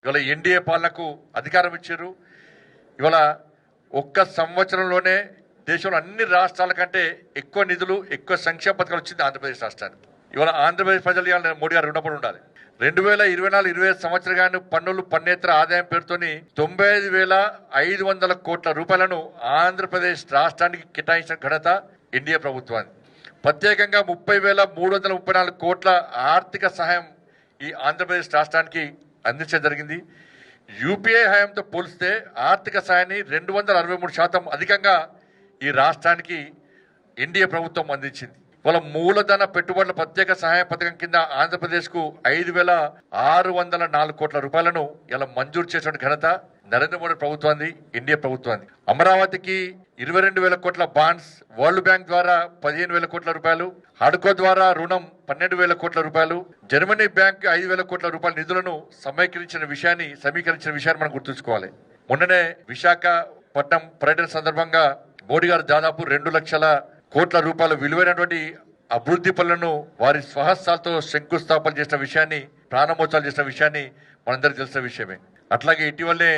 ఇవాళ ఎన్డీఏ పాలనకు అధికారం ఇచ్చారు. ఇవాళ ఒక్క సంవత్సరంలోనే దేశంలో అన్ని రాష్ట్రాల కంటే ఎక్కువ నిధులు, ఎక్కువ సంక్షేమ పథకాలు వచ్చింది ఆంధ్రప్రదేశ్ రాష్ట్రానికి. ఇవాళ ఆంధ్రప్రదేశ్ ప్రజలు ఇవాళ మోడీ గారు రుణపడి ఉండాలి. 2024-25 సంవత్సరాన్ని పన్నులు పన్నేతర ఆదాయం పేరుతోని 95,500 కోట్ల రూపాయలను ఆంధ్రప్రదేశ్ రాష్ట్రానికి కేటాయించిన ఘనత ఎన్డీఏ ప్రభుత్వాన్ని. ప్రత్యేకంగా 30,334 కోట్ల ఆర్థిక సహాయం ఈ ఆంధ్రప్రదేశ్ రాష్ట్రానికి అందించడం జరిగింది. యూపీఏ హయాంతో పోలిస్తే ఆర్థిక సాయాన్ని 263% అధికంగా ఈ రాష్ట్రానికి ఎన్డీఏ ప్రభుత్వం అందించింది. వాళ్ళ మూలధన పెట్టుబడుల ప్రత్యేక సహాయ పథకం కింద ఆంధ్రప్రదేశ్కు 5,604 కోట్ల రూపాయలను ఇలా మంజూరు చేసిన ఘనత నరేంద్ర మోడీ ప్రభుత్వాన్ని, ఎన్డీఏ ప్రభుత్వాన్ని. అమరావతికి 22,000 కోట్ల బాండ్స్, వరల్డ్ బ్యాంక్ ద్వారా 15,000 కోట్ల రూపాయలు, హడ్కో ద్వారా రుణం 12,000 కోట్ల రూపాయలు, జర్మనీ బ్యాంక్ 5,000 కోట్ల రూపాయల నిధులను సమీకరించిన విషయాన్ని మనం గుర్తుంచుకోవాలి. మొన్ననే విశాఖపట్నం పర్యటన సందర్భంగా మోడీ గారు దాదాపు 2 లక్షల కోట్ల రూపాయల విలువైనటువంటి అభివృద్ధి పనులను వారి స్వహస్తాలతో శంకుస్థాపన చేసిన విషయాన్ని, ప్రారంభోత్సవాలు చేసిన విషయాన్ని మనందరికీ తెలిసిన విషయమే. అట్లాగే ఇటీవలే